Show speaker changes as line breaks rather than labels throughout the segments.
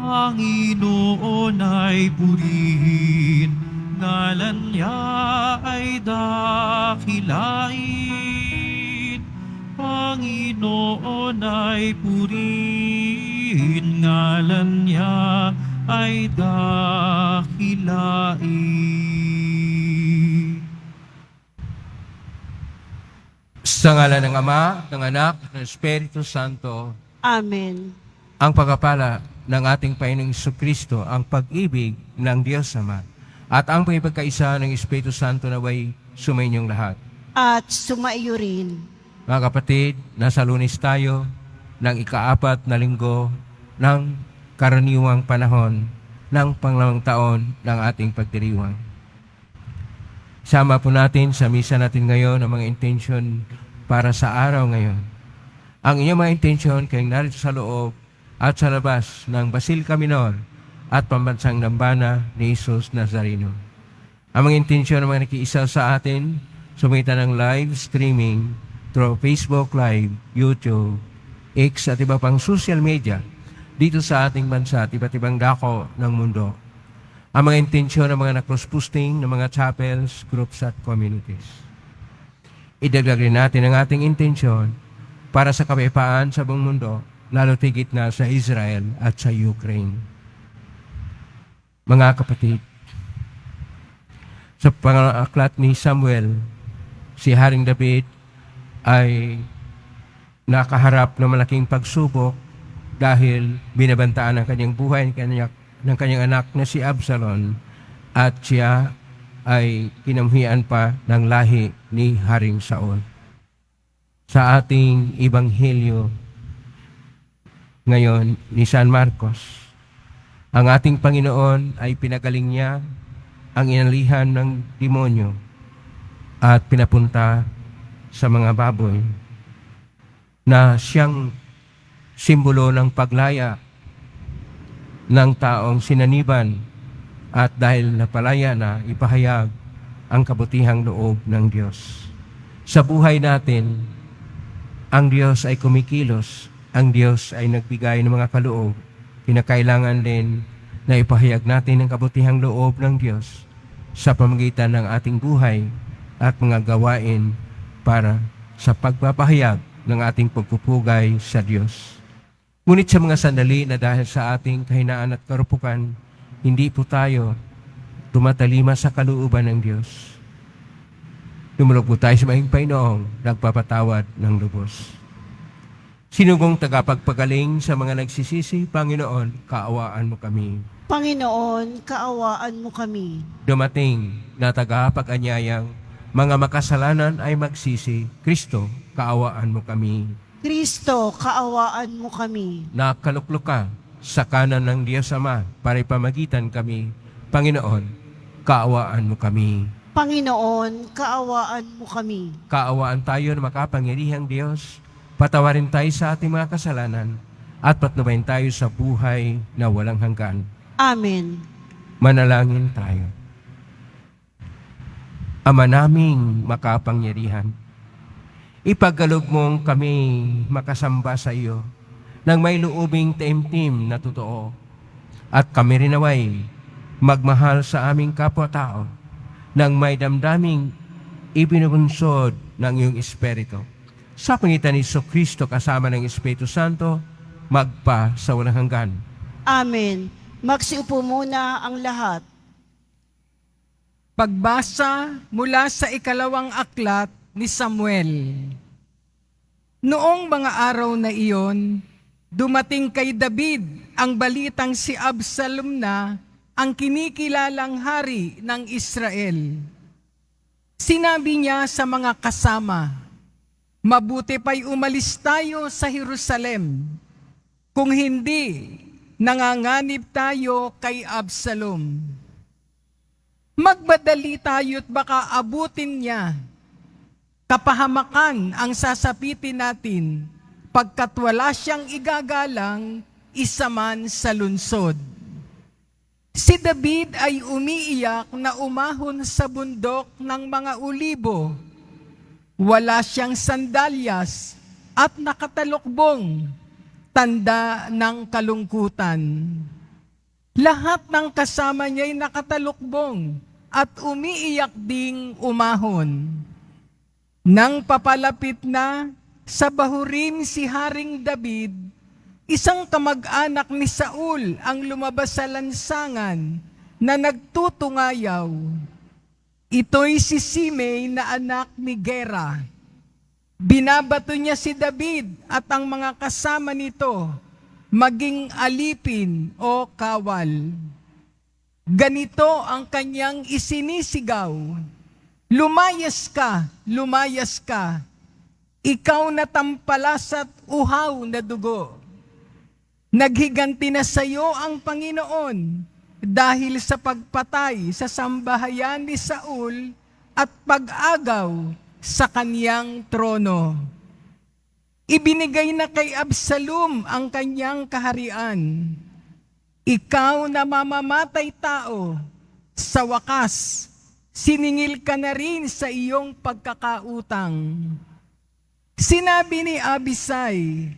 Panginoon ay purihin, ngalan niya ay dakilain. Panginoon ay purihin, ngalan niya ay dakilain.
Sa ngalan ng Ama, ng Anak, ng Espiritu Santo,
Amen.
ang pagpapala ng ating Panginoong Jesucristo, ang pag-ibig ng Diyos Ama, at ang pagkakaisa ng Espiritu Santo naway sumainyong lahat.
At sumaiyo rin.
Mga kapatid, nasa Lunes tayo ng ika-4 na linggo ng karaniwang panahon ng pangalawang taon ng ating pagdiriwang. Sama po natin sa misa natin ngayon ang mga intensyon para sa araw ngayon. Ang inyong mga intensyon kayong narito sa loob at sa labas ng Basilica Minor at Pambansang Dambana ni Jesus Nazareno. Ang mga intensyon ng mga nakiisa sa atin, sumita ng live streaming through Facebook Live, YouTube, X at iba pang social media dito sa ating bansa at iba't ibang dako ng mundo. Ang mga intensyon ng mga na-cross-posting ng mga chapels, groups at communities. Idagdag rin natin ang ating intensyon para sa kapayapaan sa buong mundo, lalo tigit na sa Israel at sa Ukraine. Mga kapatid, sa pang-aklat ni Samuel, si Haring David ay nakaharap ng malaking pagsubok dahil binabantaan ang kanyang buhay ng kanyang anak na si Absalom at siya ay kinamhian pa ng lahi ni Haring Saul. Sa ating Ebanghelyo ngayon ni San Marcos, ang ating Panginoon ay pinagaling niya ang inalihan ng demonyo at pinapunta sa mga baboy na siyang simbolo ng paglaya ng taong sinaniban at dahil napalaya na, ipahayag ang kabutihang loob ng Diyos. Sa buhay natin, ang Diyos ay kumikilos, ang Diyos ay nagbigay ng mga kaloob. Kinakailangan din na ipahayag natin ang kabutihang loob ng Diyos sa pamamagitan ng ating buhay at mga gawain para sa pagpapahayag ng ating pagpupugay sa Diyos. Ngunit sa mga sandali na dahil sa ating kahinaan at karupukan, hindi po tayo tumatalima sa kalooban ng Diyos. Dumulog po tayo sa mahing Panginoong nagpapatawad ng lubos. Sinugong tagapagpagaling sa mga nagsisisi, Panginoon, kaawaan mo kami.
Panginoon, kaawaan mo kami.
Dumating na tagapag-anyayang mga makasalanan ay magsisi, Kristo, kaawaan mo kami.
Kristo, kaawaan mo kami.
Nakaluklok ka sa kanan ng Diyos Ama para ipamagitan kami. Panginoon, kaawaan mo kami.
Panginoon, kaawaan mo kami.
Kaawaan tayo na makapangyarihang Diyos. Patawarin tayo sa ating mga kasalanan at patnubayan tayo sa buhay na walang hanggan.
Amen.
Manalangin tayo. Ama naming makapangyarihan, ipagkaloob mong kami makasamba sa iyo nang may loobing taimtim na totoo at kami rin naway magmahal sa aming kapwa-tao nang may damdaming ibinubunsod ng iyong Espiritu. Sa pangitan ni Jesucristo kasama ng Espiritu Santo, magpa sa walang hanggan.
Amen. Magsiupo muna ang lahat.
Pagbasa mula sa ikalawang aklat ni Samuel. Noong mga araw na iyon, dumating kay David ang balitang si Absalom na ang kinikilalang hari ng Israel. Sinabi niya sa mga kasama, "Mabuti pa'y umalis tayo sa Jerusalem. Kung hindi, nanganganib tayo kay Absalom. Magbadali tayo't baka abutin niya. Kapahamakan ang sasapitin natin, pagkat wala siyang igagalang isa man sa lunsod." Si David ay umiiyak na umahon sa bundok ng mga ulibo. Wala siyang sandalyas at nakatalukbong, tanda ng kalungkutan. Lahat ng kasama niya'y nakatalukbong at umiiyak ding umahon. Nang papalapit na sa bahurin si Haring David, isang kamag-anak ni Saul ang lumabas sa lansangan na nagtutungayaw. Ito'y si Simei na anak ni Gera. Binabato niya si David at ang mga kasama nito maging alipin o kawal. Ganito ang kanyang isinisigaw, lumayas ka, ikaw na tampalas at uhaw na dugo. Naghiganti na sa iyo ang Panginoon dahil sa pagpatay sa sambahayan ni Saul at pag-agaw sa kaniyang trono. Ibinigay na kay Absalom ang kanyang kaharian. Ikaw na mamamatay tao, sa wakas, siningil ka na rin sa iyong pagkakautang. Sinabi ni Abisai,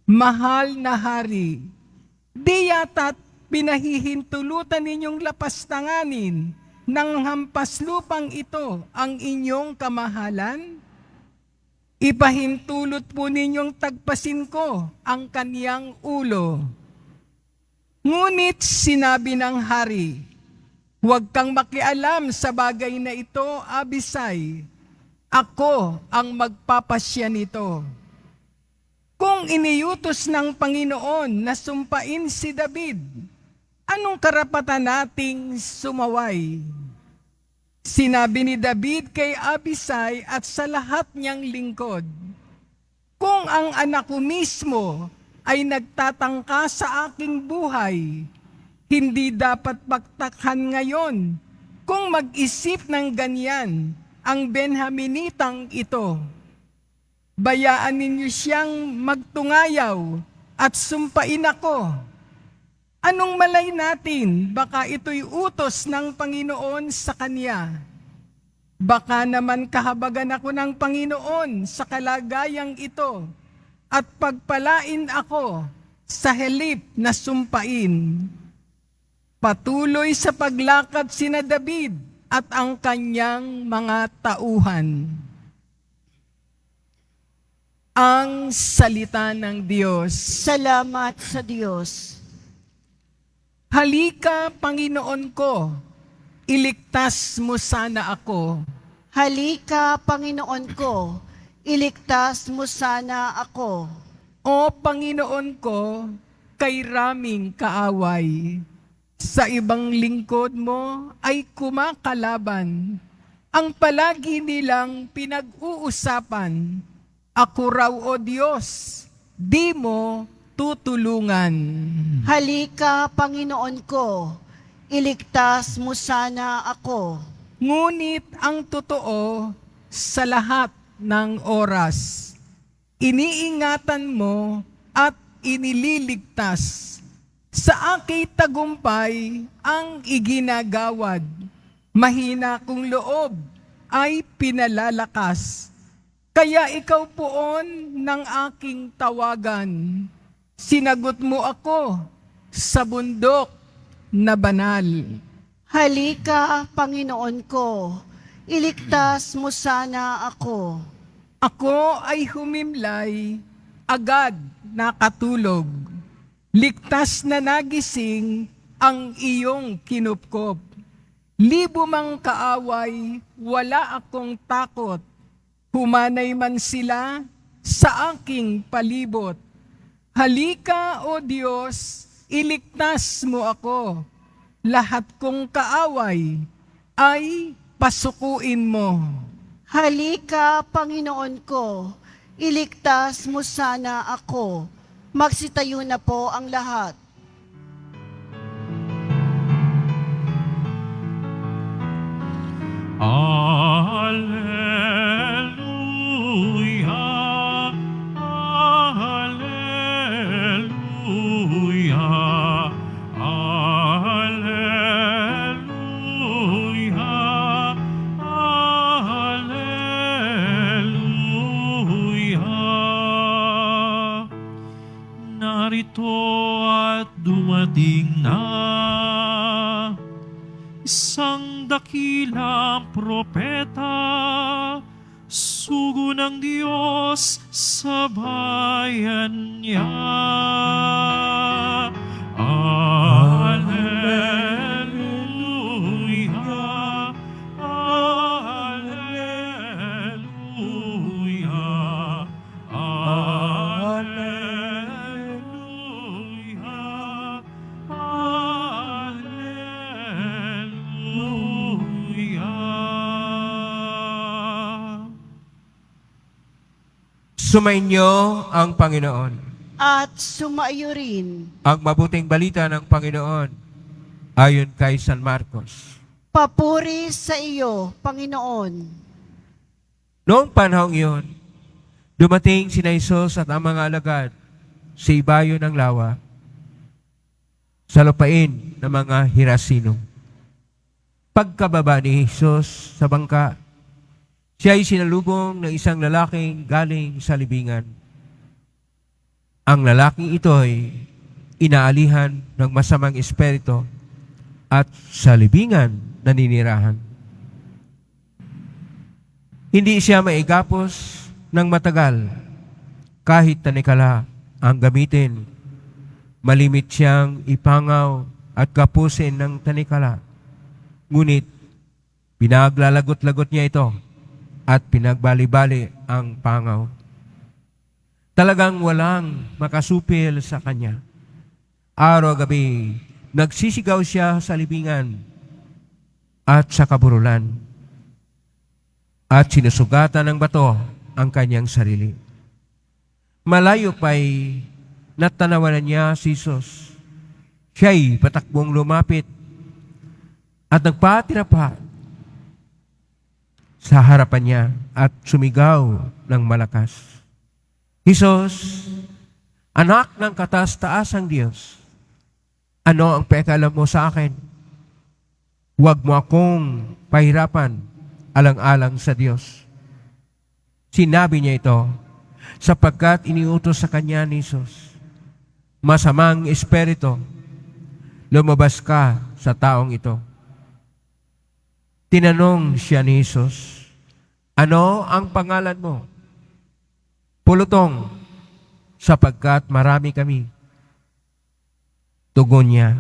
mahal na hari, di yata't pinahihintulutan ninyong lapastanganin ng hampas lupang ito ang inyong kamahalan? Ipahintulot po ninyong tagpasin ko ang kaniyang ulo. Ngunit sinabi ng hari, huwag kang makialam sa bagay na ito, Abisai. Ako ang magpapasya nito. Kung iniutos ng Panginoon na sumpain si David, anong karapatan nating sumaway? Sinabi ni David kay Abisai at sa lahat niyang lingkod, kung ang anak ko mismo ay nagtatangka sa aking buhay, hindi dapat pagtakhan ngayon kung mag-isip ng ganyan ang Benjaminitang ito. Bayaan ninyo siyang magtungayaw at sumpain ako. Anong malay natin, baka ito'y utos ng Panginoon sa kanya. Baka naman kahabagan ako ng Panginoon sa kalagayang ito at pagpalain ako sa halip na sumpain. Patuloy sa paglakad sina David at ang kanyang mga tauhan. Ang salita ng Diyos.
Salamat sa Diyos.
Halika, Panginoon ko, iligtas mo sana ako.
Halika, Panginoon ko, iligtas mo sana ako.
O Panginoon ko, kay raming kaaway. Sa ibang lingkod mo ay kumakalaban. Ang palagi nilang pinag-uusapan. Ako raw, O Diyos, di mo tutulungan.
Halika, Panginoon ko, iligtas mo sana ako.
Ngunit ang totoo sa lahat ng oras, iniingatan mo at inililigtas. Sa aking tagumpay ang iginagawad. Mahina kong loob ay pinalalakas. Kaya ikaw poon ng aking tawagan. Sinagot mo ako sa bundok na banal.
Halika, Panginoon ko, iligtas mo sana ako.
Ako ay humimlay, agad nakatulog. Ligtas na nagising ang iyong kinupkop. Libo mang kaaway, wala akong takot. Humanay man sila sa aking palibot. Halika, O Diyos, iligtas mo ako. Lahat kong kaaway ay pasukuin mo.
Halika, Panginoon ko, iligtas mo sana ako. Magsitayo na po ang lahat.
Alleluia, alleluia, alleluia, alleluia. Narito ito at dumating na isang dakilang propeta, sugo ng Diyos sa bayan niya. Alleluia, Alleluia, Alleluia, Alleluia.
Sumainyo ang Panginoon.
At sumaiyo rin.
Ang mabuting balita ng Panginoon ayon kay San Marcos.
Papuri sa iyo, Panginoon.
Noong panahong iyon, dumating sina Jesus at ang mga alagad sa ibayo ng lawa sa lupain ng mga Hirasino. Pagkababa ni Jesus sa bangka, siya ay sinalubong ng isang lalaking galing sa libingan. Ang lalaking ito ay inaalihan ng masamang espiritu at sa libingan naninirahan. Hindi siya maigapos ng matagal kahit tanikala ang gamitin. Malimit siyang ipangaw at kapusin ng tanikala. Ngunit pinaglalagot-lagot niya ito at pinagbali-bali ang pangaw. Talagang walang makasupil sa kanya. Araw-gabi, nagsisigaw siya sa libingan at sa kaburulan. At sinusugatan ng bato ang kanyang sarili. Malayo pa'y natanawanan niya si Jesus. Siya'y patakbong lumapit at nagpatira pa sa harapan niya at sumigaw ng malakas. Jesus, anak ng kataas-taasang Diyos, ano ang pakialam mo sa akin? Huwag mo akong pahirapan alang-alang sa Diyos. Sinabi niya ito sapagkat iniutos sa kanya ni Jesus, masamang espiritu, lumabas ka sa taong ito. Tinanong siya ni Jesus, ano ang pangalan mo? Pulutong, sapagkat marami kami. Tugon niya.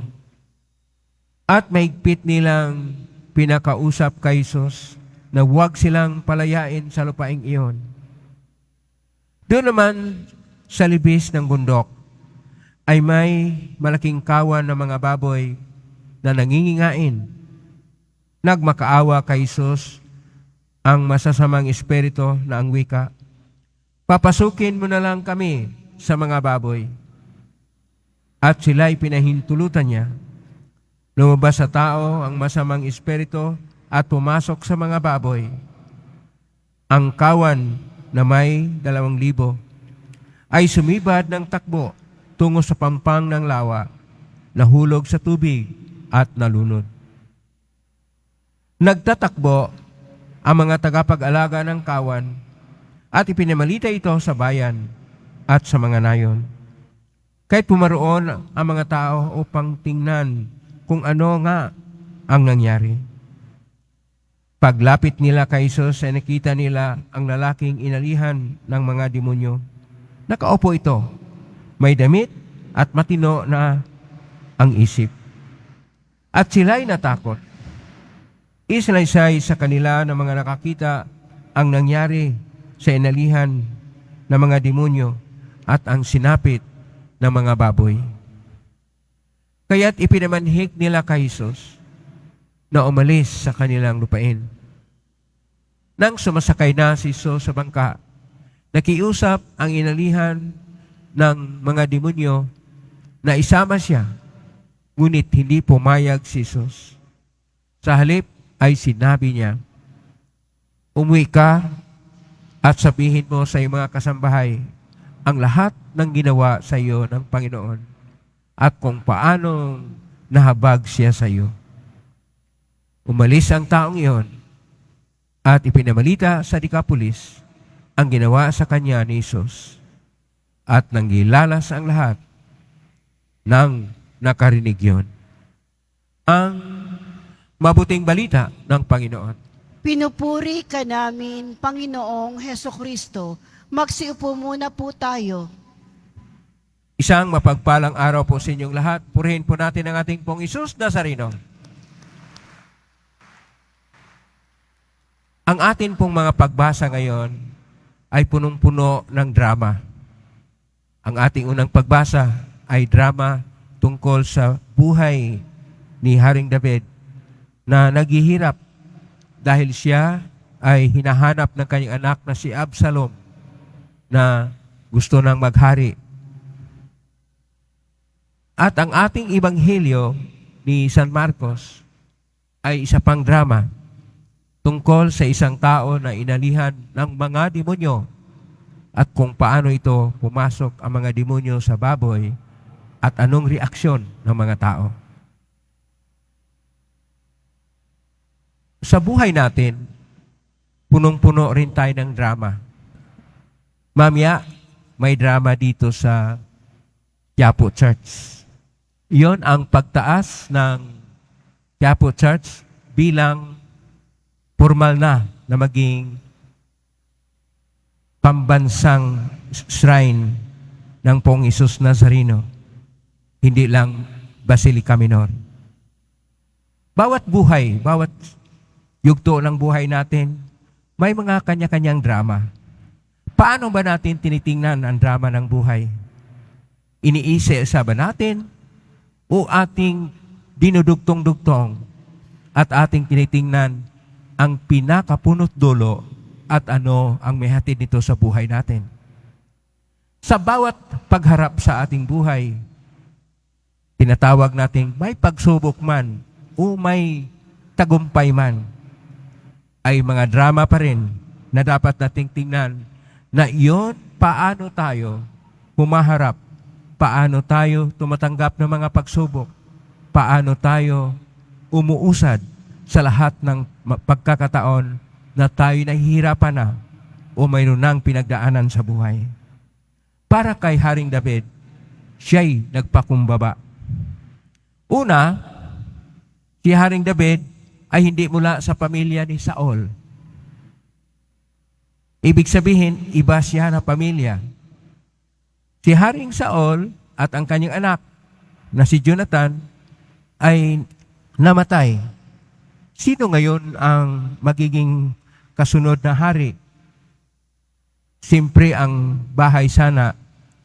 At mahigpit nilang pinakausap kay Jesus na huwag silang palayain sa lupaing iyon. Doon naman sa libis ng bundok ay may malaking kawan ng mga baboy na nangingingain. Nagmakaawa kay Jesus ang masasamang espiritu na ang wika, papasukin mo na lang kami sa mga baboy. At sila'y pinahintulutan niya. Lumabas sa tao ang masamang espiritu at pumasok sa mga baboy. Ang kawan na may 2,000 ay sumibad ng takbo tungo sa pampang ng lawa, nahulog sa tubig at nalunod. Nagtatakbo ang mga tagapag-alaga ng kawan at ipinamalita ito sa bayan at sa mga nayon. Kahit pumaroon ang mga tao upang tingnan kung ano nga ang nangyari. Paglapit nila kay Jesus ay nakita nila ang lalaking inalihan ng mga demonyo. Nakaupo ito, may damit at matino na ang isip. At sila'y natakot. Isalaysay sa kanila ng mga nakakita ang nangyari sa inalihan ng mga demonyo at ang sinapit ng mga baboy. Kaya't ipinamanhik nila kay Jesus na umalis sa kanilang lupain. Nang sumasakay na si Jesus sa bangka, nakiusap ang inalihan ng mga demonyo na isama siya, ngunit hindi pumayag si Jesus. Sa halip ay sinabi niya, umuwi ka at sabihin mo sa iyong mga kasambahay ang lahat ng ginawa sa iyo ng Panginoon at kung paano nahabag siya sa iyo. Umalis ang taong iyon at ipinamalita sa Decapolis ang ginawa sa kanya ni Jesus at nanggilalas ang lahat nang nakarinig yun. Ang mabuting balita ng Panginoon.
Pinupuri ka namin, Panginoong Heso Kristo. Magsiupo muna po tayo.
Isang mapagpalang araw po sa inyong lahat. Purihin po natin ang ating pong Isus Nazareno. Ang atin pong mga pagbasa ngayon ay punong-puno ng drama. Ang ating unang pagbasa ay drama tungkol sa buhay ni Haring David na naghihirap dahil siya ay hinahanap ng kanyang anak na si Absalom na gusto nang maghari. At ang ating ebanghelyo ni San Marcos ay isa pang drama tungkol sa isang tao na inalihan ng mga demonyo at kung paano ito pumasok ang mga demonyo sa baboy at anong reaksyon ng mga tao. Sa buhay natin, punong-puno rin tayo ng drama. Mamaya, may drama dito sa Quiapo Church. Iyon ang pagtaas ng Quiapo Church bilang formal na maging pambansang shrine ng Pong Isus Nazareno. Hindi lang Basilica Minor. Bawat buhay, bawat yugto ng buhay natin, may mga kanya-kanyang drama. Paano ba natin tinitingnan ang drama ng buhay? Iniisa ba natin o ating dinudugtong-dugtong at ating tinitingnan ang pinakapunot dulo at ano ang may hatid nito sa buhay natin? Sa bawat pagharap sa ating buhay, tinatawag nating may pagsubok man o may tagumpay man, ay mga drama pa rin na dapat nating tingnan na iyon paano tayo humaharap, paano tayo tumatanggap ng mga pagsubok, paano tayo umuusad sa lahat ng pagkakataon na tayo nahihirapan na o mayroon nang pinagdaanan sa buhay. Para kay Haring David, siya'y nagpakumbaba. Una, si Haring David ay hindi mula sa pamilya ni Saul. Ibig sabihin, iba siya na pamilya. Si Haring Saul at ang kanyang anak na si Jonathan ay namatay. Sino ngayon ang magiging kasunod na hari? Siyempre ang bahay sana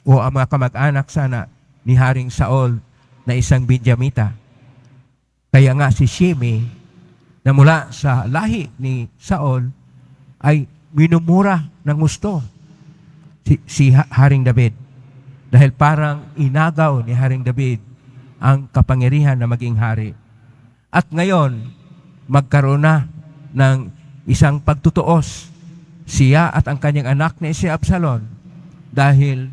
o ang mga kamag-anak sana ni Haring Saul na isang Benjamita. Kaya nga si Shimei na mula sa lahi ni Saul ay minumura ng gusto si Haring David dahil parang inagaw ni Haring David ang kapangyarihan na maging hari. At ngayon, magkaroon na ng isang pagtutuos siya at ang kanyang anak na si Absalom dahil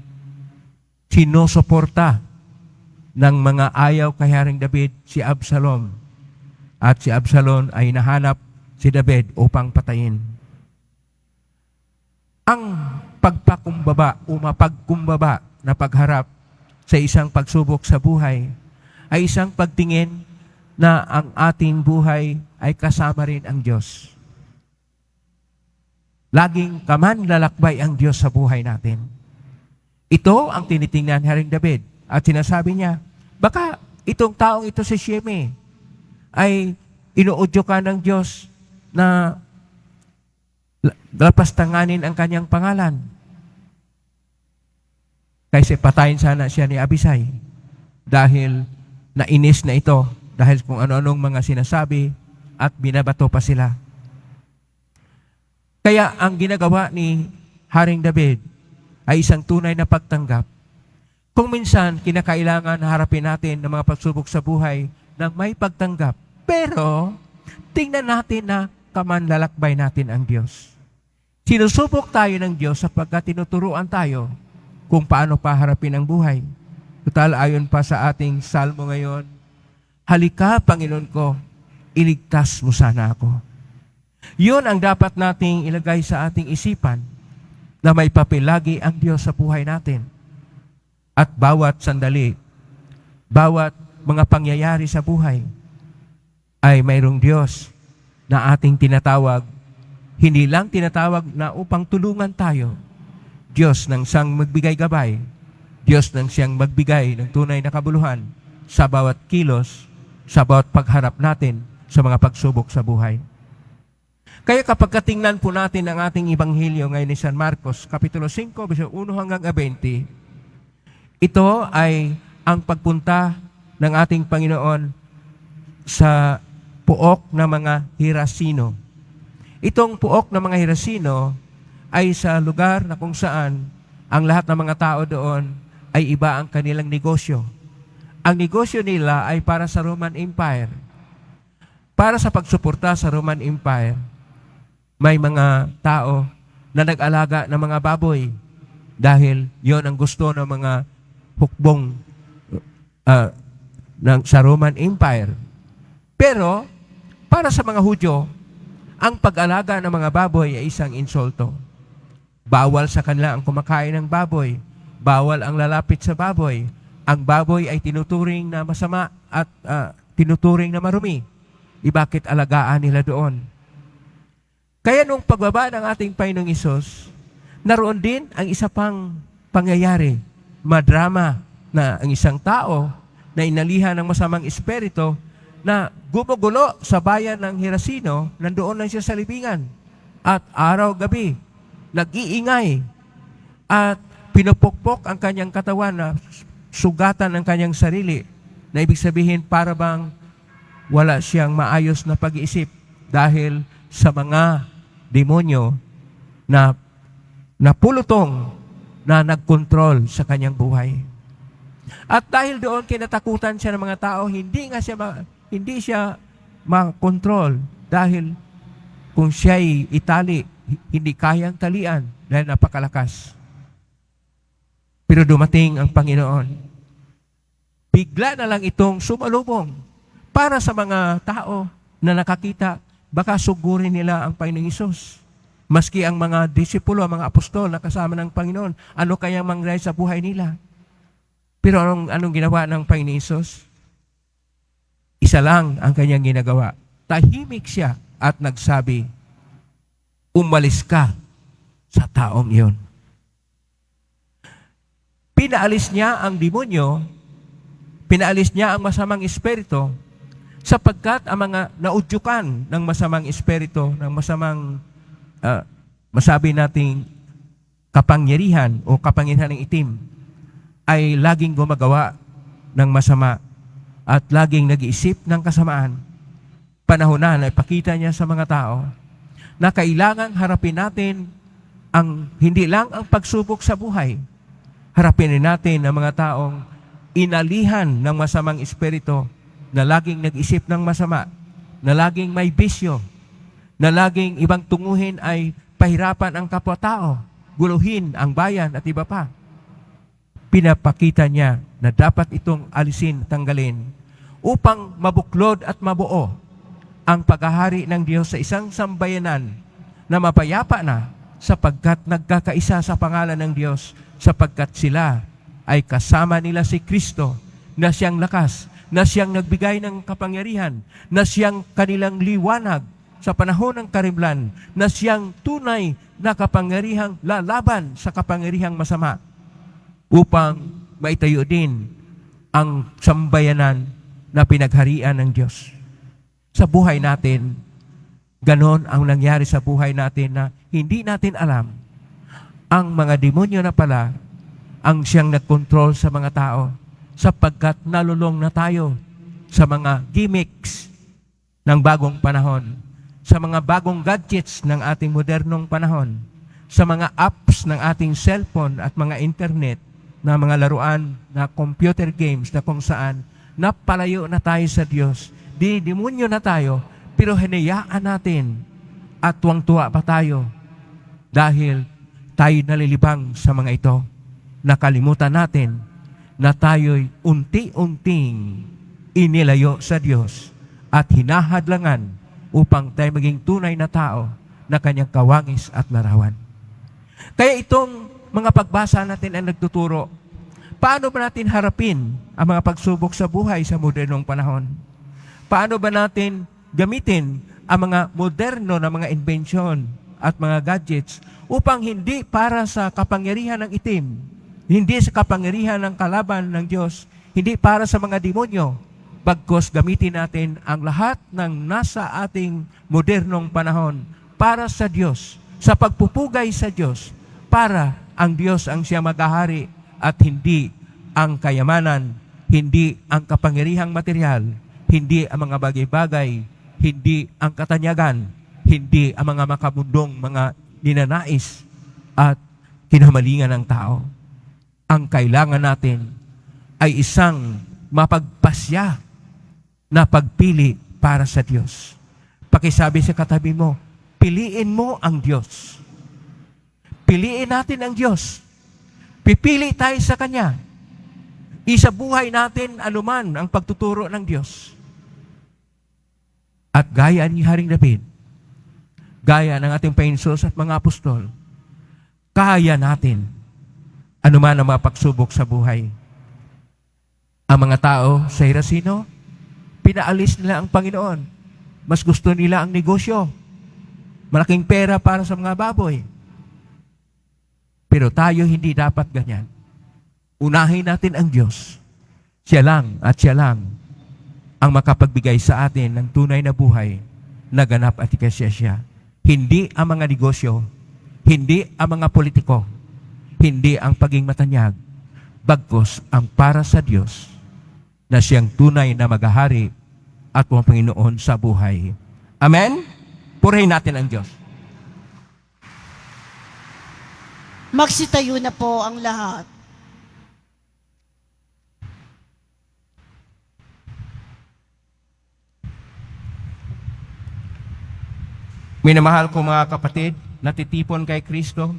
sinusuporta ng mga ayaw kay Haring David si Absalom. At si Absalom ay nahanap si David upang patayin. Ang pagpakumbaba o mapagkumbaba na pagharap sa isang pagsubok sa buhay ay isang pagtingin na ang ating buhay ay kasama rin ang Diyos. Laging kamanlalakbay ang Diyos sa buhay natin. Ito ang tinitingnan ni Haring David at sinasabi niya, baka itong taong ito si Shimei ay inuudyo ka ng Diyos na lapastanganin ang kanyang pangalan. Kaysa patayin sana siya ni Abisai dahil nainis na ito dahil kung ano-anong mga sinasabi at binabato pa sila. Kaya ang ginagawa ni Haring David ay isang tunay na pagtanggap. Kung minsan kinakailangan harapin natin ng mga pagsubok sa buhay ng may pagtanggap, pero tingnan natin na kamanlalakbay natin ang Diyos. Sinusubok tayo ng Diyos sapagkat tinuturuan tayo kung paano paharapin ang buhay. Total, ayon pa sa ating salmo ngayon, halika, Panginoon ko, iligtas mo sana ako. Yun ang dapat nating ilagay sa ating isipan na may papel lagi ang Diyos sa buhay natin. At bawat sandali, bawat mga pangyayari sa buhay ay mayroong Diyos na ating tinatawag. Hindi lang tinatawag na upang tulungan tayo. Diyos nang siyang magbigay gabay. Diyos nang siyang magbigay ng tunay na kabuluhan sa bawat kilos, sa bawat pagharap natin sa mga pagsubok sa buhay. Kaya kapag katingnan po natin ang ating Ebanghelyo ngayon ni San Marcos, Kapitulo 5, verso 1 hanggang 20, ito ay ang pagpunta ng ating Panginoon sa puok ng mga Hirasino. Itong puok ng mga Hirasino ay sa lugar na kung saan ang lahat ng mga tao doon ay iba ang kanilang negosyo. Ang negosyo nila ay para sa Roman Empire. Para sa pagsuporta sa Roman Empire, may mga tao na nag-alaga ng mga baboy dahil yon ang gusto ng mga hukbong sa Roman Empire. Pero, para sa mga Hudyo, ang pag-alaga ng mga baboy ay isang insulto. Bawal sa kanila ang kumakain ng baboy. Bawal ang lalapit sa baboy. Ang baboy ay tinuturing na masama at tinuturing na marumi. Bakit alagaan nila doon? Kaya nung pagbaba ng ating Panginoong Hesus, naroon din ang isa pang pangyayari, madrama, na ang isang tao na inalihan ng masamang espiritu na gumugulo sa bayan ng Hirasino, nandoon lang siya sa libingan. At araw-gabi, nag-iingay at pinupukpok ang kanyang katawan na sugatan ng kanyang sarili, na ibig sabihin para bang wala siyang maayos na pag-iisip dahil sa mga demonyo na napulutong na nagkontrol sa kanyang buhay. At dahil doon kinatakutan siya ng mga tao, hindi siya makontrol dahil kung siya'y itali, hindi kayang talian dahil napakalakas. Pero dumating ang Panginoon. Bigla na lang itong sumalubong para sa mga tao na nakakita, baka sugurin nila ang Panginoong Hesus. Maski ang mga disipulo, ang mga apostol na kasama ng Panginoon, ano kayang mangyari sa buhay nila? Pero anong ginawa ng Panginoong Hesus? Isa lang ang kanyang ginagawa. Tahimik siya at nagsabi, umalis ka sa taong iyon. Pinaalis niya ang demonyo, pinaalis niya ang masamang espiritu, sapagkat ang mga naudyukan ng masamang espiritu, ng masamang, masabi nating kapangyarihan o kapangyarihan ng itim, ay laging gumagawa ng masama at laging nag-iisip ng kasamaan. Panahon na ipakita niya sa mga tao na kailangang harapin natin hindi lang ang pagsubok sa buhay. Harapin natin ang mga taong inalihan ng masamang espiritu, na laging nag-isip ng masama, na laging may bisyo, na laging ibang tunguhin ay pahirapan ang kapwa-tao, guluhin ang bayan at iba pa. Pinapakita niya na dapat itong alisin, tanggalin, upang mabuklod at mabuo ang paghahari ng Diyos sa isang sambayanan na mapayapa na, sapagkat nagkakaisa sa pangalan ng Diyos, sapagkat sila ay kasama nila si Kristo, na siyang lakas, na siyang nagbigay ng kapangyarihan, na siyang kanilang liwanag sa panahon ng karimlan, na siyang tunay na kapangyarihang lalaban sa kapangyarihang masama, upang maitayo din ang sambayanan na pinagharian ng Diyos. Sa buhay natin, ganon ang nangyari sa buhay natin na hindi natin alam. Ang mga demonyo na pala ang siyang nagkontrol sa mga tao, sapagkat nalulong na tayo sa mga gimmicks ng bagong panahon, sa mga bagong gadgets ng ating modernong panahon, sa mga apps ng ating cellphone at mga internet, na mga laruan na computer games na kung saan napalayo na tayo sa Diyos. Dinidemonyo na tayo, pero hinayaan natin at tuwang-tuwa pa tayo dahil tayo nalilibang sa mga ito. Nakalimutan natin na tayo'y unti-unting inilayo sa Diyos at hinahadlangan upang tayo maging tunay na tao na kanyang kawangis at larawan. Kaya itong mga pagbasa natin ay nagtuturo, Paano ba natin harapin ang mga pagsubok sa buhay sa modernong panahon? Paano ba natin gamitin ang mga moderno na mga inbensyon at mga gadgets upang hindi para sa kapangyarihan ng itim, hindi sa kapangyarihan ng kalaban ng Diyos, hindi para sa mga demonyo, bagkus gamitin natin ang lahat ng nasa ating modernong panahon para sa Diyos, sa pagpupugay sa Diyos, para ang Diyos ang siya maghahari at hindi ang kayamanan, hindi ang kapangyarihang material, hindi ang mga bagay-bagay, hindi ang katanyagan, hindi ang mga makabundong mga ninanais at kinamalingan ng tao. Ang kailangan natin ay isang mapagpasya na pagpili para sa Diyos. Pakisabi sa katabi mo, piliin mo ang Diyos. Piliin natin ang Diyos. Pipili tayo sa Kanya. Isabuhay natin anuman ang pagtuturo ng Diyos. At gaya ni Haring David, gaya ng ating Panginoon at mga apostol, kaya natin anuman ang mga pagsubok sa buhay. Ang mga tao sa Hirasino, pinaalis nila ang Panginoon. Mas gusto nila ang negosyo. Malaking pera para sa mga baboy. Pero tayo hindi dapat ganyan. Unahin natin ang Diyos. Siya lang at siya lang ang makapagbigay sa atin ng tunay na buhay na ganap at ikasya. Hindi ang mga negosyo, hindi ang mga politiko, hindi ang paging matanyag, bagkus ang para sa Diyos na siyang tunay na maghahari at mga Panginoon sa buhay. Amen? Purihin natin ang Diyos.
Magsitayo na po ang lahat.
Minamahal ko mga kapatid, natitipon kay Kristo,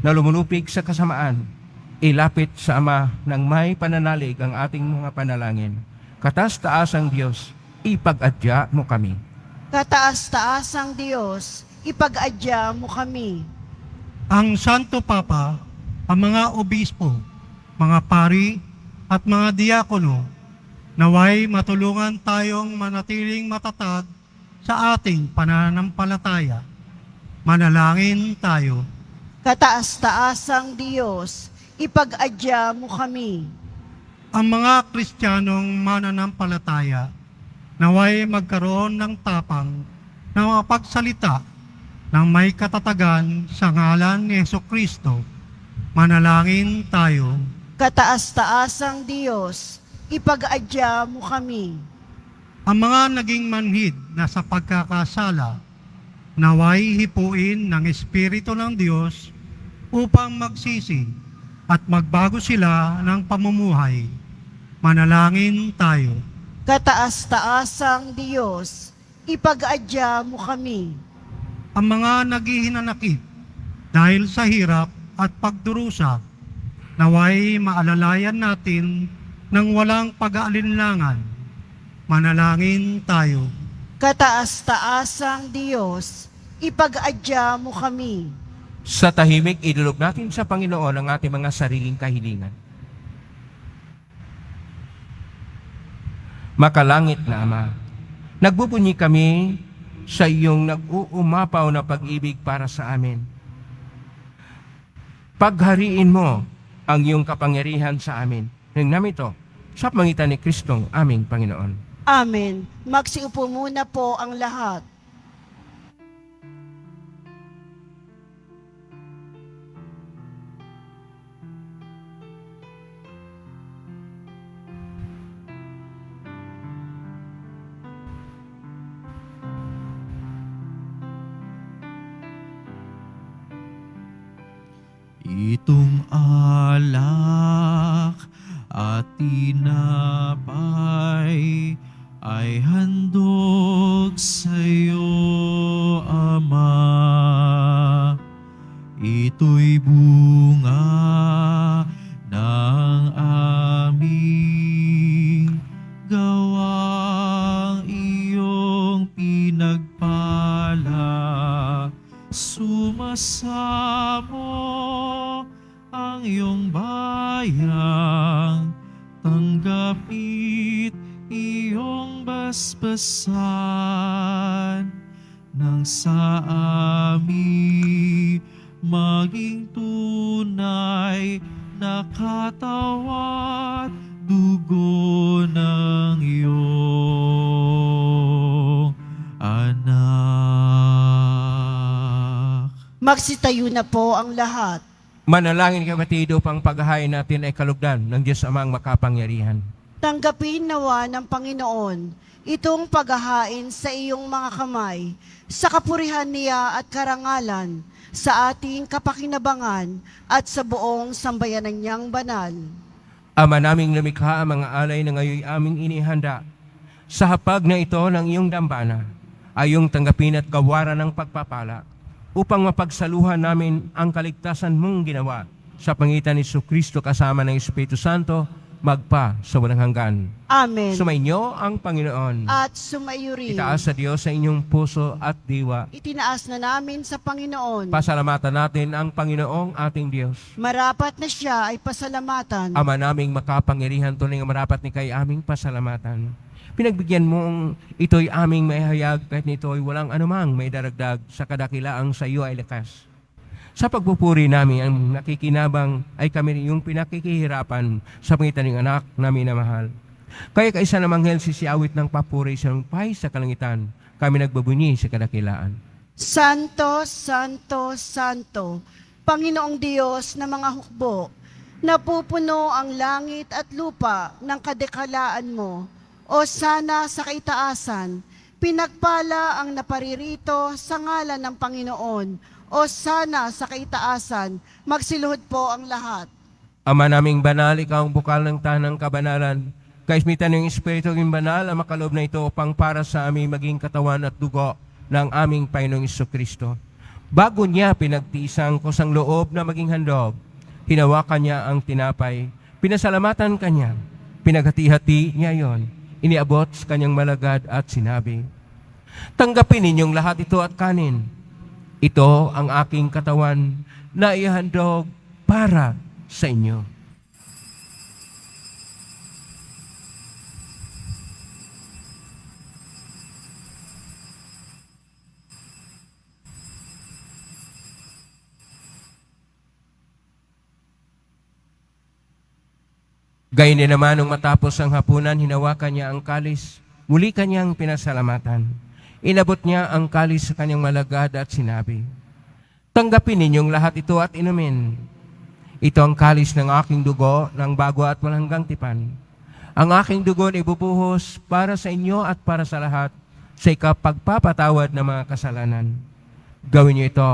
na lumunupig sa kasamaan, ilapit sa Ama ng may pananalig ang ating mga panalangin. Kataas-taas ang Diyos, ipag-adya mo kami.
Kataas-taas ang Diyos, ipag-adya mo kami.
Ang Santo Papa, ang mga obispo, mga pari at mga diakono, naway matulungan tayong manatiling matatag sa ating pananampalataya. Manalangin tayo.
Kataas-taas ang Diyos, ipag-adya mo kami.
Ang mga Kristiyanong mananampalataya, naway magkaroon ng tapang na mapagsalita ng may katatagan sa ngalan ni Jesucristo. Manalangin tayo.
Kataas-taas ang Diyos, ipag-adya mo kami.
Ang mga naging manhid na sa pagkakasala, naway hipuin ng Espiritu ng Diyos upang magsisi at magbago sila ng pamumuhay. Manalangin tayo.
Kataas-taas ang Diyos, ipag-adya mo kami.
Ang mga naghihinanakit dahil sa hirap at pagdurusa, naway maalalayan natin ng walang pag-aalinlangan. Manalangin tayo.
Kataas-taas ang Diyos, ipag-adya mo kami.
Sa tahimik, idulog natin sa Panginoon ang ating mga sariling kahilingan. Makalangit na Ama, nagbubunyi kami sa iyong nag-uumapaw na pag-ibig para sa amin. Paghariin mo ang iyong kapangyarihan sa amin. Nang namin ito, sa pangitan ni Kristong aming Panginoon.
Amen. Magsiupo muna po ang lahat.
Itong alak at tinapay ay handog sa iyo, Ama. Ito'y bunga ng aming gawang iyong pinagpala. Sumasamo ang iyong bayan langit iyong basbasan, nang sa amin maging tunay na katawan, dugo ng iyong anak.
Magsitayo na po ang lahat.
Manalangin kapatid upang paghahain natin ay kalugdan ng Diyos Amang makapangyarihan.
Tanggapin nawa ng Panginoon itong paghahain sa iyong mga kamay, sa kapurihan niya at karangalan, sa ating kapakinabangan at sa buong sambayanan niyang banal.
Ama naming lumikha, ang mga alay na ngayon aming inihanda, sa hapag na ito ng iyong dambana, ay iyong tanggapin at gawaran ng pagpapala, upang mapagsaluhan namin ang kaligtasan mong ginawa sa pangitan ni Jesucristo kasama ng Espiritu Santo, magpa sa walang hanggan.
Amen.
Sumainyo ang Panginoon.
At sumayo rin.
Itaas sa Diyos sa inyong puso at diwa.
Itinaas na namin sa Panginoon.
Pasalamatan natin ang Panginoong ating Diyos.
Marapat na siya ay pasalamatan.
Ama naming makapangyarihan, tunay nga marapat ni kay aming pasalamatan. Pinagbigyan mong ito'y aming maihayag kahit nito'y walang anumang may daragdag sa kadakilaang sa iyo ay likas. Sa pagpupuri namin ang nakikinabang ay kami yung pinakikihirapan sa pangitan ng anak namin na mahal. Kaya kaisa namang hel sisiawit ng papuri sa lumpay sa kalangitan, kami nagbubunyi sa kadakilaan.
Santo, Santo, Santo, Panginoong Diyos na mga hukbo, napupuno ang langit at lupa ng kadekalaan mo, o sana sa kaitaasan, pinagpala ang naparirito sa ngalan ng Panginoon, o sana sa kaitaasan, magsiluhod po ang lahat.
Ama naming banal, ikaw ang bukal ng tanang kabanalan. Kaismitan ng Espiritu ng banal ang makaloob na ito upang para sa aming maging katawan at dugo ng aming Panginoong Jesucristo. Bago niya pinagtiisang kusang loob na maging handog, hinawakan niya ang tinapay, pinasalamatan kanya, pinaghati-hati niya yon, iniabot sa kanyang malagad at sinabi, "Tanggapin ninyong lahat ito at kanin. Ito ang aking katawan na ihandog para sa inyo." Gayon din naman nung matapos ang hapunan, hinawakan niya ang kalis, muli kanyang pinasalamatan. Inabot niya ang kalis sa kanyang malagad at sinabi, "Tanggapin ninyong lahat ito at inumin. Ito ang kalis ng aking dugo ng bago at walang hanggang tipan. Ang aking dugo ay ibubuhos para sa inyo at para sa lahat sa ikapagpapatawad ng mga kasalanan. Gawin niyo ito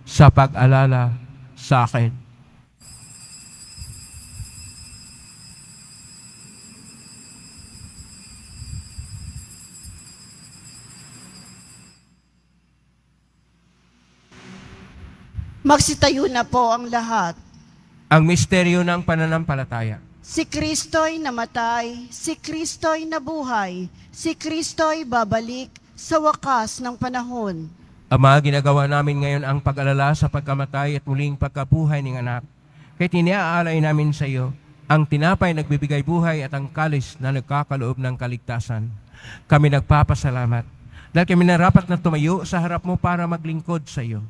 sa pag-alala sa akin."
Magsitayo na po ang lahat.
Ang misteryo ng pananampalataya.
Si Kristo'y namatay, si Kristo'y nabuhay, si Kristo'y babalik sa wakas ng panahon.
Ama, ginagawa namin ngayon ang pag-alala sa pagkamatay at muling pagkabuhay ng anak. Kaya tiniaalay namin sa iyo ang tinapay nagbibigay buhay at ang kalis na nagkakaloob ng kaligtasan. Kami nagpapasalamat dahil kami narapat na tumayo sa harap mo para maglingkod sa iyo.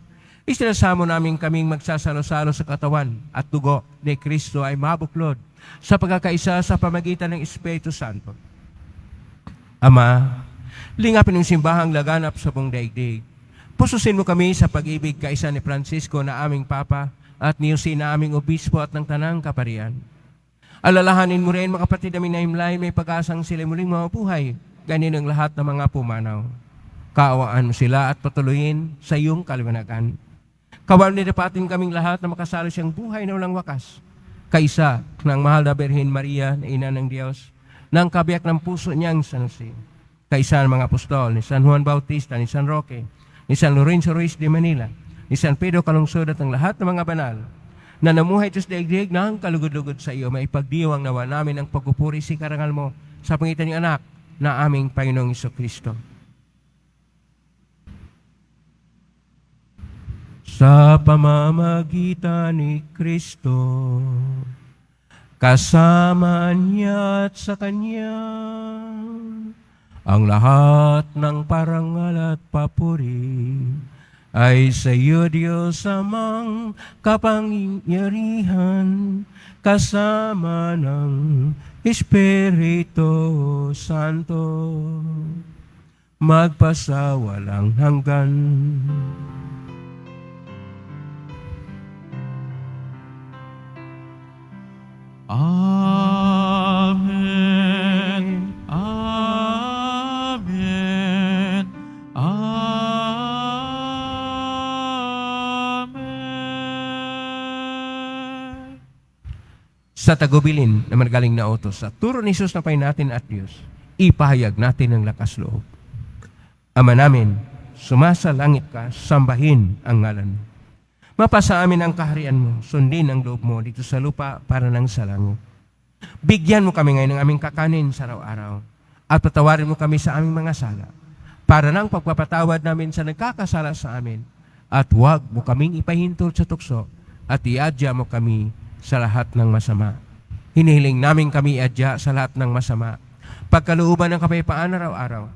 Isinasamo namin kaming magsasalo-salo sa katawan at dugo ni Kristo ay mabuklod sa pagkakaisa sa pamagitan ng Espiritu Santo. Ama, lingapin ng simbahang laganap sa buong daigdig. Pususin mo kami sa pag-ibig kaisa ni Francisco na aming Papa at ni Jose na aming Obispo at ng Tanang Kaparian. Alalahanin mo rin mga kapatid namin na himlay may pag-asang sila muling mabuhay, ganin ang lahat ng mga pumanaw. Kaawaan mo sila at patuloyin sa iyong kaliwanagan. Kawan nidapatin kaming lahat na makasalo siyang buhay na walang wakas. Kaisa ng mahal na Birhen Maria na ina ng Diyos, ng kabiyak ng puso niyang San Jose. Kaisa ng mga apostol ni San Juan Bautista, ni San Roque, ni San Lorenzo Ruiz de Manila, ni San Pedro Calungsod at ang lahat ng mga banal na namuhay Diyos daigdig ng kalugod-lugod sa iyo, maipagdiwang nawa namin ang pagpupuri si karangal mo sa pangitan ng anak na aming Panginoong Jesucristo. Sa pamamagitan ni Kristo, kasama niya at sa Kanya ang lahat ng parangal at papuri ay sa iyo, Diyos amang kapangyarihan, kasama ng Espiritu Santo, magpasawalang hanggan.
Amen. Amen. Amen.
Sa tagubilin na magaling na utos, sa turo ni Jesus na Panginoon natin at Diyos, ipahayag natin ang lakas loob. Ama namin, sumasalangit ka, sambahin ang ngalan mo. Mapasa amin ang kaharian mo, sundin ang loob mo dito sa lupa para nang sa langit. Bigyan mo kami ngayon ng aming kakanin sa araw-araw at patawarin mo kami sa aming mga sala para nang pagpapatawad namin sa nagkakasala sa amin at huwag mo kaming ipahintol sa tukso at iadya mo kami sa lahat ng masama. Hinihiling namin kami iadya sa lahat ng masama. Pagkalooban ng kapayapaan araw-araw,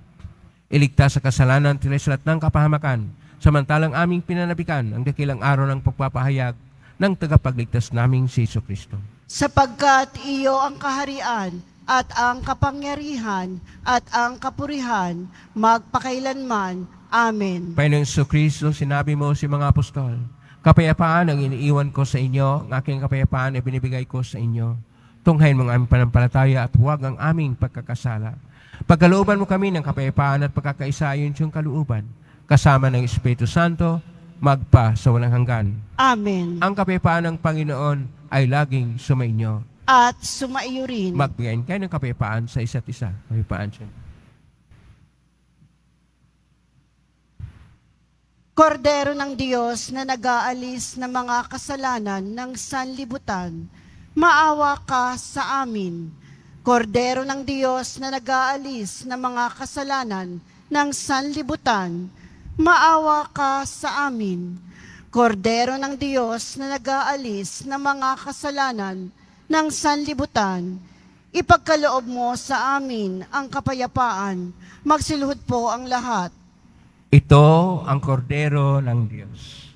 iligtas sa kasalanan, tilis lahat ng kapahamakan, samantalang aming pinanabikan ang dakilang araw ng pagpapahayag ng tagapagligtas naming si Jesucristo.
Sapagkat iyo ang kaharian at ang kapangyarihan at ang kapurihan magpakailanman. Amen.
Panginoong Jesucristo, sinabi mo si mga apostol, kapayapaan ang iniiwan ko sa inyo, ang aking kapayapaan ay binibigay ko sa inyo. Tunghayin mo ang aming panampalataya at huwag ang aming pagkakasala. Pagkalooban mo kami ng kapayapaan at pagkakaisa ayon sa iyong kalooban, kasama ng Espiritu Santo, magpa sa walang hanggan.
Amen.
Ang kapayapaan ng Panginoon ay laging sumainyo.
At sumaiyo rin.
Magbigayin kayo ng kapayapaan sa isa't isa. Kapayapaan siya.
Kordero ng Diyos na nag-aalis ng mga kasalanan ng sanlibutan, maawa ka sa amin. Kordero ng Diyos na nag-aalis ng mga kasalanan ng sanlibutan, maawa ka sa amin. Kordero ng Diyos na nag-aalis ng mga kasalanan ng sanlibutan, ipagkaloob mo sa amin ang kapayapaan. Magsiluhod po ang lahat.
Ito ang kordero ng Diyos.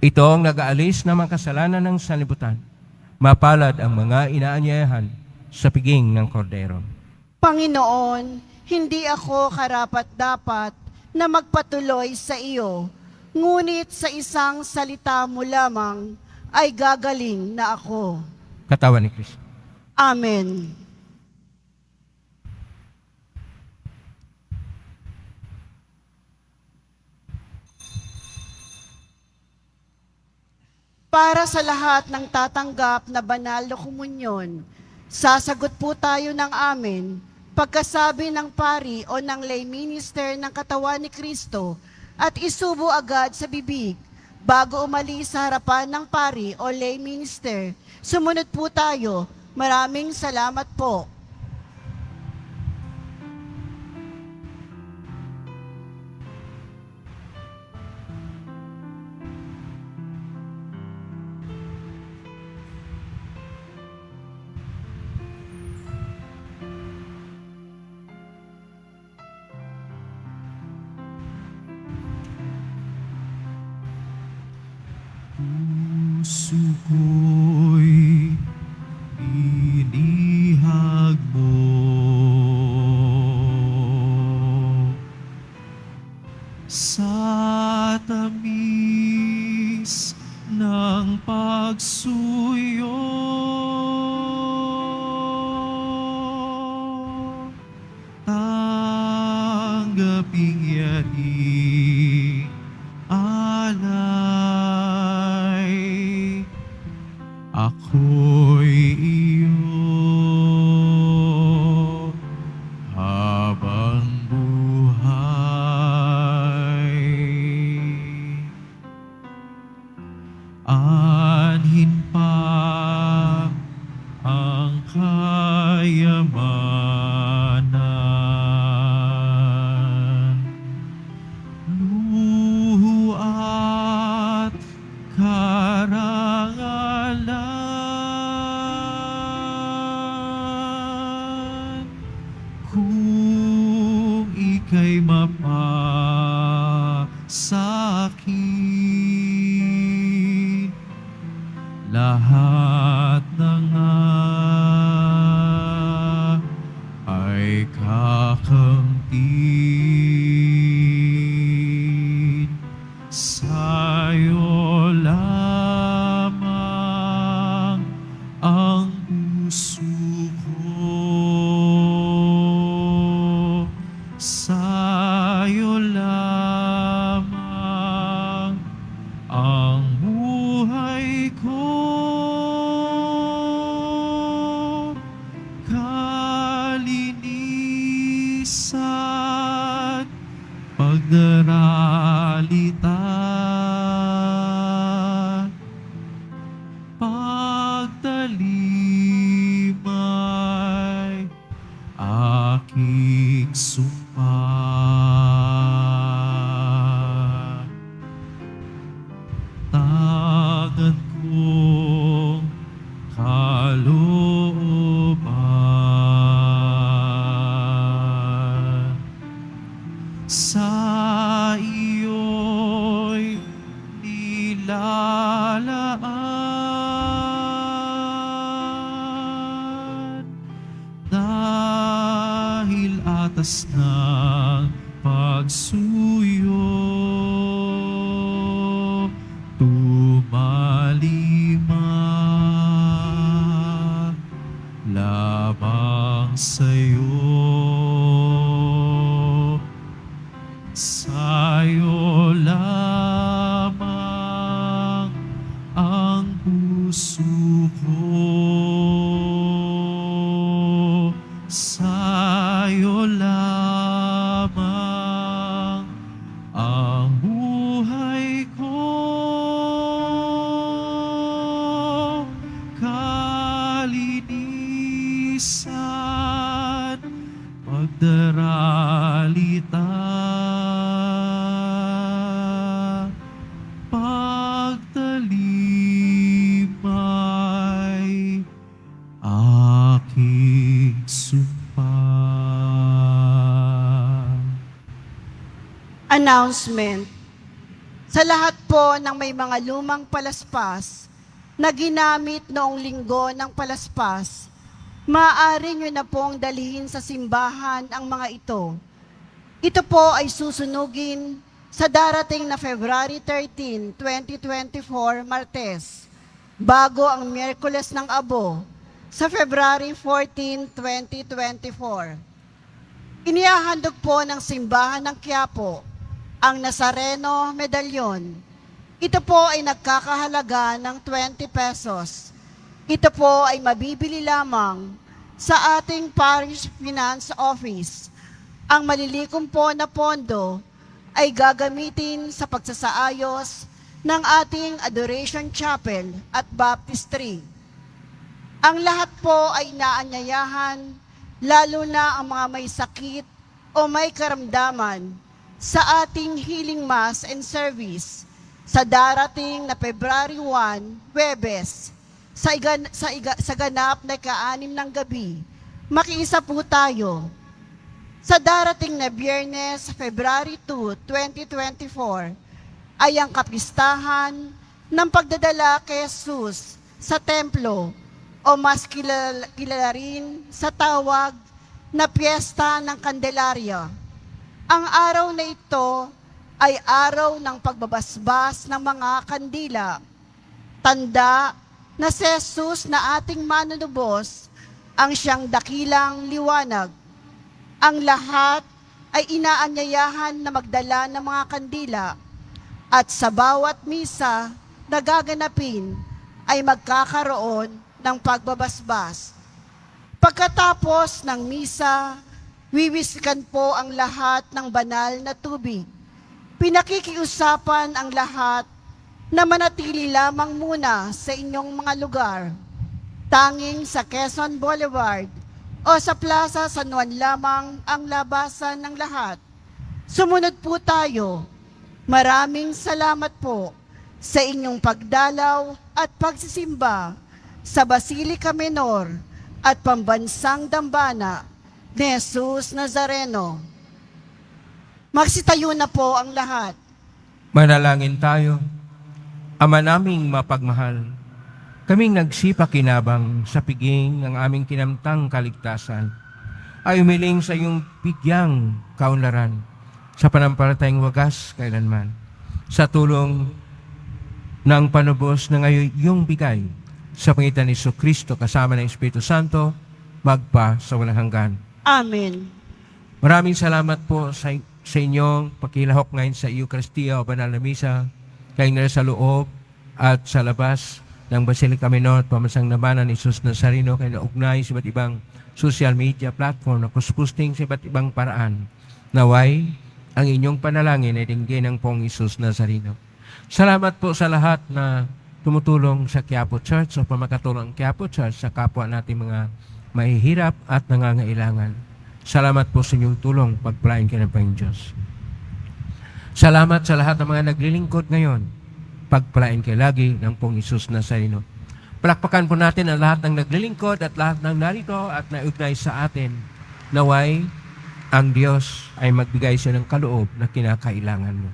Ito ang nag-aalis ng mga kasalanan ng sanlibutan. Mapalad ang mga inaanyayahan sa piging ng kordero.
Panginoon, hindi ako karapat-dapat na magpatuloy sa iyo, ngunit sa isang salita mo lamang ay gagaling na ako.
Katawan ni Kristo.
Amen. Para sa lahat ng tatanggap na banal na komunyon, sasagot po tayo ng amen pagkasabi ng pari o ng lay minister ng katawan ni Kristo at isubo agad sa bibig bago umalis sa harapan ng pari o lay minister. Sumunod po tayo. Maraming salamat po.
Puso ko'y binihag mo, sa tamis ng pagsuyo. Tanggaping yari alay, ako'y iyo habang buhay. Anhin pa ang kayamanan kay mapasakit. Lahat na nga ay kakamtin. Sa'yo lamang ang puso ko. Sa'yo lamang ang buhay ko. Kalinisan, pagdaralitan, pagtalimay, aking sumpa. Tangan kong kalooban, sa iyo'y nilalaan. Dahil atas ng pagsuyo, tumalima lamang sa'yo. Sa'yo lamang ang puso ko. Sa'yo lamang ang buhay ko. Kalinisan, pagdaralitan, pagtalimay, aking sumpa.
Announcement. Sa lahat po ng may mga lumang palaspas na ginamit noong linggo ng palaspas, maaari nyo na pong dalhin sa simbahan ang mga ito. Ito po ay susunugin sa darating na February 13, 2024, Martes, bago ang Miyerkules ng Abo, sa February 14, 2024. Inihahandog po ng simbahan ng Quiapo ang Nazareno Medalyon. Ito po ay nagkakahalaga ng 20 pesos. Ito po ay mabibili lamang sa ating Parish Finance Office. Ang malilikom po na pondo ay gagamitin sa pagsasaayos ng ating Adoration Chapel at Baptistry. Ang lahat po ay inaanyayahan, lalo na ang mga may sakit o may karamdaman, sa ating healing mass and service sa darating na February 1, Huwebes, sa ganap na ika-6 ng gabi. Makiisa po tayo. Sa darating na Biyernes, February 2, 2024, ay ang kapistahan ng pagdadala kay Jesus sa templo, o mas kilala rin sa tawag na Piyesta ng Candelaria. Ang araw na ito ay araw ng pagbabasbas ng mga kandila, tanda na si Jesus na ating manunubos ang siyang dakilang liwanag. Ang lahat ay inaanyayahan na magdala ng mga kandila at sa bawat misa na gaganapin ay magkakaroon ng pagbabasbas. Pagkatapos ng misa, wiwiskan po ang lahat ng banal na tubig. Pinakikiusapan ang lahat na manatili lamang muna sa inyong mga lugar. Tanging sa Quezon Boulevard o sa Plaza San Juan lamang ang labasan ng lahat. Sumunod po tayo. Maraming salamat po sa inyong pagdalaw at pagsisimba sa Basilica Menor at Pambansang Dambana ni Jesus Nazareno. Magsitayo na po ang lahat.
Manalangin tayo. Ama naming mapagmahal, kaming nagsipakinabang sa piging ng aming kinamtang kaligtasan, ay umiling sa iyong bigyang kaunlaran sa panampalatayang wagas kailanman. Sa tulong ng panubos na ngayon iyong bigay sa pangitan ni Kristo kasama ng Espiritu Santo, magpa sa walang hanggan.
Amen.
Maraming salamat po sa inyong pakilahok ngayon sa Eucharistia o Banal na Misa, kayo na sa loob at sa labas ng Basilica Minor at Pamansang Nabanan ni Jesus Nazareno, kayo na ugnay sa iba't ibang social media platform na kuskusting sa iba't ibang paraan. Naway, ang inyong panalangin ay dinggin ng Pong Jesus Nazareno. Salamat po sa lahat na tumutulong sa Quiapo Church o pamakatulong ang Quiapo Church sa kapwa natin mga mahihirap at nangangailangan. Salamat po sa inyong tulong, pagpalain kayo ng Panginoon Diyos. Salamat sa lahat ng mga naglilingkod ngayon, pagpalain kayo lagi ng Pong Jesus Nazareno. Palakpakan po natin ang lahat ng naglilingkod at lahat ng narito at naugnay sa atin. Naway, ang Diyos ay magbigay siya ng kaloob na kinakailangan mo.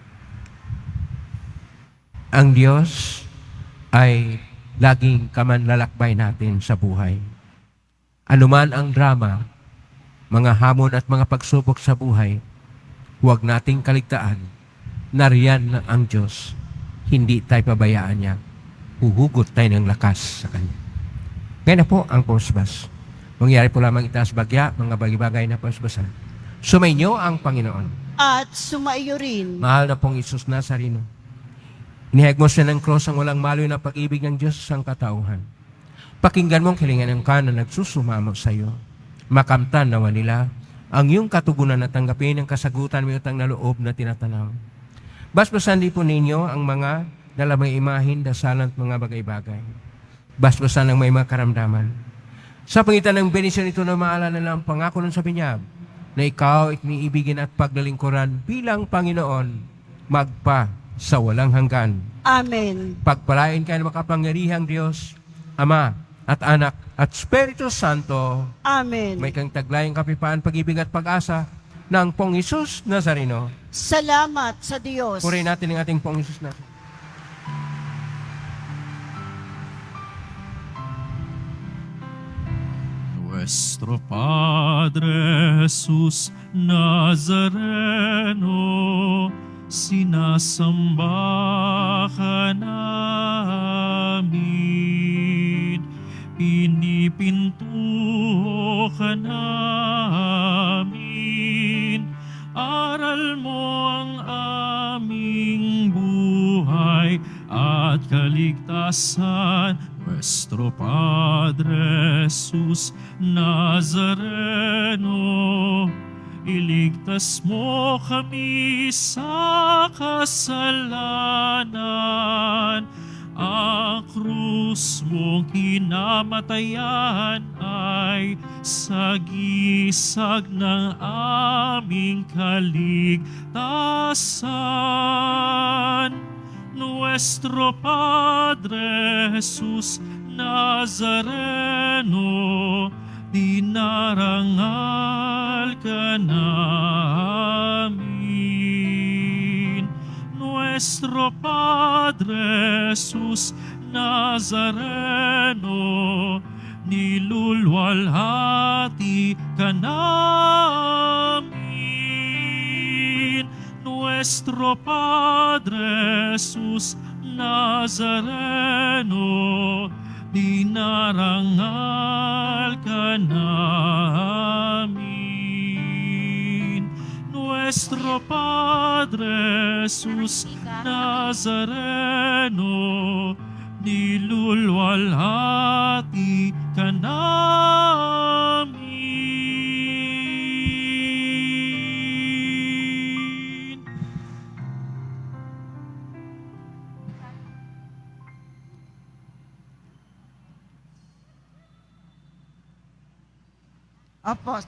Ang Diyos ay laging kamanlalakbay natin sa buhay. Anuman ang drama, mga hamon at mga pagsubok sa buhay, huwag nating kaligtaan na riyan ang Diyos. Hindi tayo pabayaan niya. Huhugot tayo ng lakas sa Kanya. Ngayon na po ang postbas. Mangyari po lamang itaas bagya, mga bagay-bagay na postbasan. Sumainyo ang Panginoon.
At sumaiyo rin.
Mahal na pong Jesus Nazareno. Inihayag mo siya ng cross ang walang maloy na pag-ibig ng Diyos sa katauhan. Pakinggan mong kilingan ng ka na nagsusumamo sa iyo. Makamtan nawa nila ang iyong katugunan at tanggapin ang kasagutan mo utang na loob na tinatanaw. Basbasan din po ninyo ang mga dalamay imahin, dasalan at mga bagay-bagay. Basbasan ang may mga karamdaman. Sa pangitan ng benisyon ito na maalala na ang pangako ng sa binyag, na ikaw iniibigin at paglalingkuran bilang Panginoon, magpa sa walang hanggan.
Amen.
Pagpalain kayo ng makapangyarihang Diyos, Ama at Anak at Espiritu Santo.
Amen.
May kang taglayang kapipaan, pag-ibig at pag-asa ng Pong Jesus Nazareno.
Salamat sa Diyos.
Purihin natin ang ating Pong Jesus Nazareno.
Nuestro Padre Jesus Nazareno, sinasamba ka namin, pinipinto ka namin, aral mo ang aming buhay at kaligtasan. Nuestro Padre Jesus Nazareno, iligtas mo kami sa kasalanan. Ang krus mong kinamatayan ay sagisag ng aming kaligtasan. Nuestro Padre Jesus Nazareno, dinarangal ka namin. Nuestro Padre Jesus Nazareno, nilulwalhati ka namin. Nuestro Padre Jesus Nazareno, dinarangal ka namin. Nuestro Padre Jesus Nazareno, nilulwalhati ka namin.
Opo.